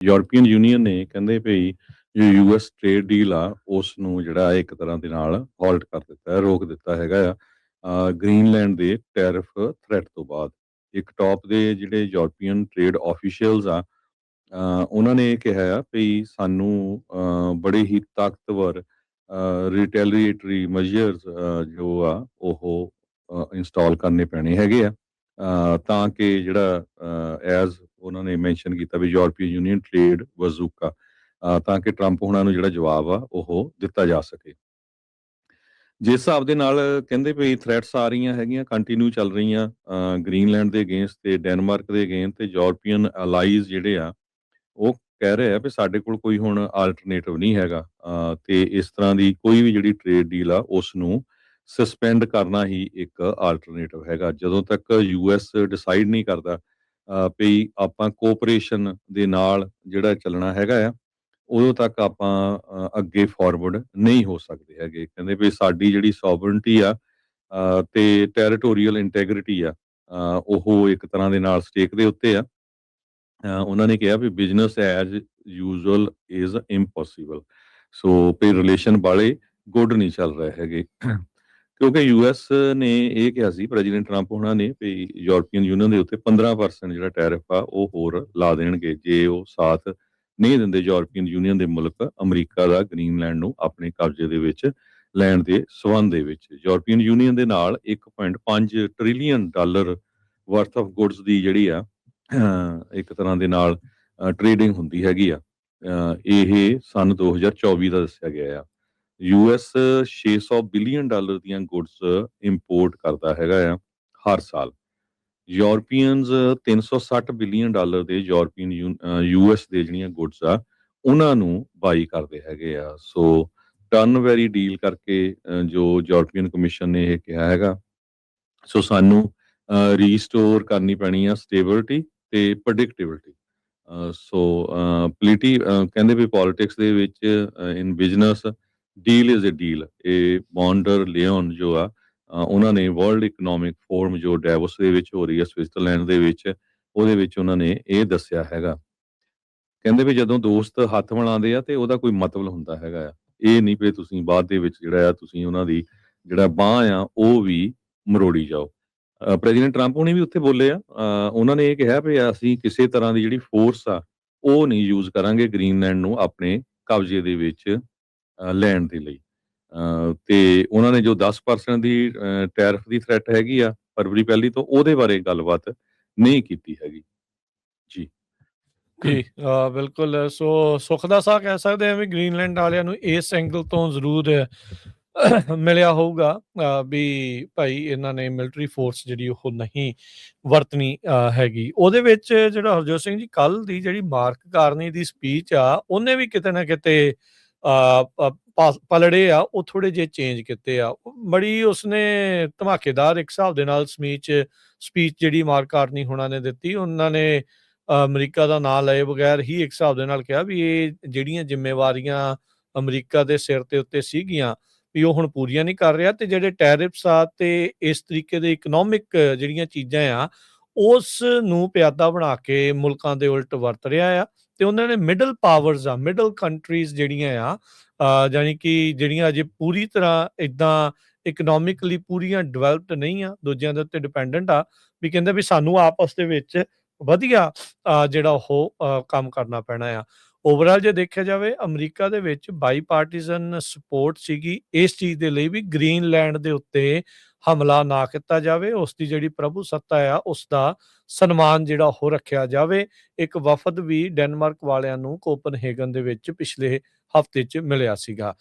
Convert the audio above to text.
European union ਨੇ ਕਹਿੰਦੇ ਭਈ ਜੋ ਯੂਐਸ ਟ੍ਰੇਡ ਡੀਲ ਆ ਉਸ ਨੂੰ ਜਿਹੜਾ ਇੱਕ ਤਰ੍ਹਾਂ ਦੇ ਨਾਲ ਹਾਲਟ ਕਰ ਦਿੱਤਾ ਹੈ, ਰੋਕ ਦਿੱਤਾ ਹੈਗਾ ਆ ਗ੍ਰੀਨਲੈਂਡ ਦੇ ਟੈਰਿਫ ਥ੍ਰੈਟ ਤੋਂ ਬਾਅਦ। ਇੱਕ ਟੌਪ ਦੇ ਜਿਹੜੇ ਯੂਰਪੀਅਨ ਟ੍ਰੇਡ ਆਫੀਸ਼ੀਅਲਸ ਆ ਉਹਨਾਂ ਨੇ ਇਹ ਕਿਹਾ ਆ ਵੀ ਸਾਨੂੰ ਬੜੇ ਹੀ ਤਾਕਤਵਰ ਰਿਟੈਲੀਏਟਰੀ ਮੈਜਰਸ ਜੋ ਆ ਉਹ ਇੰਸਟਾਲ ਕਰਨੇ ਪੈਣੇ ਹੈਗੇ ਆ ਤਾਂ ਕਿ ਜਿਹੜਾ ਐਜ਼ ਉਹਨਾਂ ਨੇ ਮੈਂਸ਼ਨ ਕੀਤਾ ਵੀ ਯੂਰਪੀਅਨ ਯੂਨੀਅਨ ਟ੍ਰੇਡ ਵਜ਼ੂਕਾ ਤਾਂ ਕਿ ਟਰੰਪ ਹੁਣਾਂ ਨੂੰ ਜਿਹੜਾ ਜਵਾਬ ਆ ਉਹ ਦਿੱਤਾ ਜਾ ਸਕੇ। ਜਿਸ ਹਿਸਾਬ ਦੇ ਨਾਲ ਕਹਿੰਦੇ ਵੀ ਥ੍ਰੈਟਸ ਆ ਰਹੀਆਂ ਹੈਗੀਆਂ ਕੰਟੀਨਿਊ ਚੱਲ ਰਹੀਆਂ ਗ੍ਰੀਨਲੈਂਡ ਦੇ ਅਗੇਂਸਟ ਤੇ ਡੈਨਮਾਰਕ ਦੇ ਅਗੇਂਸਟ ਤੇ ਯੂਰਪੀਅਨ ਅਲਾਈਜ਼ ਜਿਹੜੇ ਆ ਉਹ ਕਹਿ ਰਹੇ ਆ ਵੀ ਸਾਡੇ ਕੋਲ ਕੋਈ ਹੁਣ ਆਲਟਰਨੇਟਿਵ ਨਹੀਂ ਹੈਗਾ ਤੇ ਇਸ ਤਰ੍ਹਾਂ ਦੀ ਕੋਈ ਵੀ ਜਿਹੜੀ ਟ੍ਰੇਡ ਡੀਲ ਆ ਉਸ ਨੂੰ ਸਸਪੈਂਡ ਕਰਨਾ ਹੀ ਇੱਕ ਆਲਟਰਨੇਟਿਵ ਹੈਗਾ ਜਦੋਂ ਤੱਕ ਯੂਐਸ ਡਿਸਾਈਡ ਨਹੀਂ ਕਰਦਾ ਵੀ ਆਪਾਂ ਕੋਆਪਰੇਸ਼ਨ ਦੇ ਨਾਲ ਜਿਹੜਾ ਚੱਲਣਾ ਹੈਗਾ ਆ ਉਦੋਂ ਤੱਕ ਆਪਾਂ ਅੱਗੇ ਫਾਰਵਰਡ ਨਹੀਂ ਹੋ ਸਕਦੇ ਹੈਗੇ। ਕਹਿੰਦੇ ਵੀ ਸਾਡੀ ਜਿਹੜੀ ਸੋਵਰਨਟੀ ਆ ਤੇ ਟੈਰੀਟੋਰੀਅਲ ਇੰਟੈਗ੍ਰਿਟੀ ਆ ਉਹ ਇੱਕ ਤਰ੍ਹਾਂ ਦੇ ਨਾਲ ਸਟੇਕ ਦੇ ਉੱਤੇ ਆ। ਉਹਨਾਂ ਨੇ ਕਿਹਾ ਵੀ business as usual is impossible. So we relation ਵਾਲੇ ਗੁੱਡ ਨਹੀਂ ਚੱਲ ਰਹੇ ਹੈਗੇ ਕਿਉਂਕਿ ਯੂਐਸ ਨੇ ਇਹ ਕਿਹਾ ਸੀ ਪ੍ਰੈਜ਼ੀਡੈਂਟ ਟਰੰਪ ਉਹਨਾਂ ਨੇ ਵੀ ਯੂਰਪੀਅਨ ਯੂਨੀਅਨ ਦੇ ਉੱਤੇ 15% ਜਿਹੜਾ ਟੈਰਿਫ ਆ ਉਹ ਹੋਰ ਲਾ ਦੇਣਗੇ ਜੇ ਉਹ ਸਾਥ ਨਹੀਂ ਦਿੰਦੇ ਯੂਰਪੀਅਨ ਯੂਨੀਅਨ ਦੇ ਮੁਲਕ ਅਮਰੀਕਾ ਦਾ ਗ੍ਰੀਨਲੈਂਡ ਨੂੰ ਆਪਣੇ ਕਬਜ਼ੇ ਦੇ ਵਿੱਚ ਲੈਣ ਦੇ ਸਬੰਧ ਦੇ ਵਿੱਚ। ਯੂਰਪੀਅਨ ਯੂਨੀਅਨ ਦੇ ਨਾਲ 1.5 trillion dollar worth of goods ਦੀ ਜਿਹੜੀ ਆ ਇੱਕ ਤਰ੍ਹਾਂ ਦੇ ਨਾਲ ਟ੍ਰੇਡਿੰਗ ਹੁੰਦੀ ਹੈਗੀ ਆ ਇਹ ਸਨ 2024 ਦਾ ਦੱਸਿਆ ਗਿਆ ਆ। ਯੂਐਸ 600 ਬਿਲੀਅਨ ਡਾਲਰ ਦੀਆਂ ਗੁੱਡਸ ਇੰਪੋਰਟ ਕਰਦਾ ਹੈਗਾ ਆ ਹਰ ਸਾਲ। ਯੂਰਪੀਅਨਸ 360 ਬਿਲੀਅਨ ਡਾਲਰ ਦੇ ਯੂਰਪੀਅਨ ਯੂਐਸ ਦੇ ਜਿਹੜੀਆਂ ਗੁੱਡਸ ਆ ਉਹਨਾਂ ਨੂੰ ਬਾਈ ਕਰਦੇ ਹੈਗੇ ਆ। ਸੋ ਟਰਨ ਵੈਰੀ ਡੀਲ ਕਰਕੇ ਜੋ ਯੂਰਪੀਅਨ ਕਮਿਸ਼ਨ ਨੇ ਇਹ ਕਿਹਾ ਹੈਗਾ ਸੋ ਸਾਨੂੰ ਰੀਸਟੋਰ ਕਰਨੀ ਪੈਣੀ ਆ ਸਟੇਬਿਲਿਟੀ ਤੇ ਪ੍ਰੈਡਿਕਟੇਬਿਲਿਟੀ। ਸੋ ਕਹਿੰਦੇ ਵੀ ਪੋਲਿਟਿਕਸ ਦੇ ਵਿੱਚ in business deal is a deal. ਇਹ ਬੌਂਡਰ ਲਿਓਨ ਜੋ ਆ ਉਹਨਾਂ ਨੇ ਵਰਲਡ ਇਕਨੋਮਿਕ ਫੋਰਮ ਜੋ ਡੈਵੋਸ ਦੇ ਵਿੱਚ ਹੋ ਰਹੀ ਹੈ ਸਵਿਟਜ਼ਰਲੈਂਡ ਦੇ ਵਿੱਚ ਉਹਦੇ ਵਿੱਚ ਉਹਨਾਂ ਨੇ ਇਹ ਦੱਸਿਆ ਹੈਗਾ। ਕਹਿੰਦੇ ਵੀ ਜਦੋਂ ਦੋਸਤ ਹੱਥ ਮਿਲਾਉਂਦੇ ਆ ਤੇ ਉਹਦਾ ਕੋਈ ਮਤਲਬ ਹੁੰਦਾ ਹੈਗਾ ਆ ਇਹ ਨਹੀਂ ਵੀ ਤੁਸੀਂ ਬਾਅਦ ਦੇ ਵਿੱਚ ਜਿਹੜਾ ਆ ਤੁਸੀਂ ਉਹਨਾਂ ਦੀ ਜਿਹੜਾ ਬਾਂਹ ਆ ਉਹ ਵੀ ਮਰੋੜੀ ਜਾਓ। ਪ੍ਰੈਜ਼ੀਡੈਂਟ ਟਰੰਪ ਹੁਣੀ ਵੀ ਉੱਥੇ ਬੋਲੇ ਆ ਉਹਨਾਂ ਨੇ ਇਹ ਕਿਹਾ ਵੀ ਅਸੀਂ ਕਿਸੇ ਤਰ੍ਹਾਂ ਦੀ ਜਿਹੜੀ ਫੋਰਸ ਆ ਉਹ ਨਹੀਂ ਯੂਜ਼ ਕਰਾਂਗੇ ਗ੍ਰੀਨਲੈਂਡ ਨੂੰ ਆਪਣੇ ਕਬਜ਼ੇ ਦੇ ਵਿੱਚ ਲੈਣ ਦੇ ਲਈ। ਤੇ ਉਹਨਾਂ ਨੇ ਜੋ 10% ਦੀ ਟੈਰਿਫ ਦੀ ਥ੍ਰੈਟ ਹੈਗੀ ਆ ਫਰਵਰੀ ਪਹਿਲੀ ਤੋਂ ਉਹਦੇ ਬਾਰੇ ਗੱਲਬਾਤ ਨਹੀਂ ਕੀਤੀ ਹੈਗੀ ਜੀ। ਜੀ ਬਿਲਕੁਲ। ਸੋ ਸੁੱਖ ਦਾ ਸਾਹ ਕਹਿ ਸਕਦੇ ਹਾਂ ਵੀ ਗ੍ਰੀਨਲੈਂਡ ਵਾਲਿਆਂ ਨੂੰ ਇਸ ਐਂਗਲ ਤੋਂ ਜ਼ਰੂਰ ਮਿਲਿਆ ਹੋਊਗਾ ਵੀ ਭਾਈ ਇਹਨਾਂ ਨੇ ਮਿਲਟਰੀ ਫੋਰਸ ਜਿਹੜੀ ਉਹ ਨਹੀਂ ਵਰਤਣੀ ਹੈਗੀ। ਉਹਦੇ ਵਿੱਚ ਜਿਹੜਾ ਹਰਜੋਤ ਸਿੰਘ ਜੀ ਕੱਲ ਦੀ ਜਿਹੜੀ ਮਾਰਕ ਕਾਰਨੀ ਦੀ ਸਪੀਚ ਆ ਉਹਨੇ ਵੀ ਕਿਤੇ ਨਾ ਕਿਤੇ ਪਲੜੇ ਆ ਉਹ ਥੋੜੇ ਜਿਹੇ ਚੇਂਜ ਕੀਤੇ ਆ। ਬੜੀ ਉਸਨੇ ਧਮਾਕੇਦਾਰ ਇੱਕ ਹਿਸਾਬ ਦੇ ਨਾਲ ਸਪੀਚ ਜਿਹੜੀ ਮਾਰਕ ਕਾਰਨੀ ਹੋਣਾ ਨੇ ਦਿੱਤੀ। ਉਹਨਾਂ ਨੇ ਅਮਰੀਕਾ ਦਾ ਨਾਂ ਲਏ ਬਗੈਰ ਹੀ ਇੱਕ ਹਿਸਾਬ ਦੇ ਨਾਲ ਕਿਹਾ ਵੀ ਇਹ ਜਿਹੜੀਆਂ ਜ਼ਿੰਮੇਵਾਰੀਆਂ ਅਮਰੀਕਾ ਦੇ ਸਿਰ ਤੇ ਉੱਤੇ ਸੀਗੀਆਂ ਵੀ ਉਹ ਹੁਣ ਪੂਰੀਆਂ ਨਹੀਂ ਕਰ ਰਿਹਾ ਤੇ ਜਿਹੜੇ ਟੈਰਿਫਸ ਆ ਤੇ ਇਸ ਤਰੀਕੇ ਦੇ ਇਕਨੋਮਿਕ ਜਿਹੜੀਆਂ ਚੀਜ਼ਾਂ ਆ ਉਸ ਨੂੰ ਪਿਆਦਾ ਬਣਾ ਕੇ ਮੁਲਕਾਂ ਦੇ ਉਲਟ ਵਰਤ ਰਿਹਾ ਆ। ਤੇ ਉਹਨਾਂ ਨੇ ਮਿਡਲ ਪਾਵਰਸ ਆ ਮਿਡਲ ਕੰਟਰੀਜ਼ ਜਿਹੜੀਆਂ ਆ ਜਾਣੀ ਕਿ ਜਿਹੜੀਆਂ ਅਜੇ ਪੂਰੀ ਤਰ੍ਹਾਂ ਇੱਦਾਂ ਇਕਨੋਮਿਕਲੀ ਪੂਰੀਆਂ ਡਿਵੈਲਪਡ ਨਹੀਂ ਆ ਦੂਜਿਆਂ ਦੇ ਉੱਤੇ ਡਿਪੈਂਡੈਂਟ ਆ ਵੀ ਕਹਿੰਦੇ ਵੀ ਸਾਨੂੰ ਆਪਸ ਦੇ ਵਿੱਚ ਵਧੀਆ ਜਿਹੜਾ ਉਹ ਕੰਮ ਕਰਨਾ ਪੈਣਾ ਆ। ਓਵਰਆਲ ਜੇ ਦੇਖਿਆ ਜਾਵੇ ਅਮਰੀਕਾ ਦੇ ਵਿੱਚ ਬਾਈ ਪਾਰਟੀਜ਼ਨ ਸਪੋਰਟ ਸੀਗੀ ਇਸ ਚੀਜ਼ ਦੇ ਲਈ ਵੀ ਗ੍ਰੀਨਲੈਂਡ ਦੇ ਉੱਤੇ ਹਮਲਾ ਨਾ ਕੀਤਾ ਜਾਵੇ। ਉਸ ਦੀ ਜਿਹੜੀ ਪ੍ਰਭੂ ਸੱਤਾ ਆ ਉਸ ਦਾ ਸਨਮਾਨ ਜਿਹੜਾ ਉਹ ਰੱਖਿਆ ਜਾਵੇ। ਇੱਕ ਵਫਦ ਵੀ ਡੈਨਮਾਰਕ ਵਾਲਿਆਂ ਨੂੰ ਕੋਪਨਹੇਗਨ ਦੇ ਵਿੱਚ ਪਿਛਲੇ ਹਫ਼ਤੇ 'ਚ ਮਿਲਿਆ ਸੀਗਾ।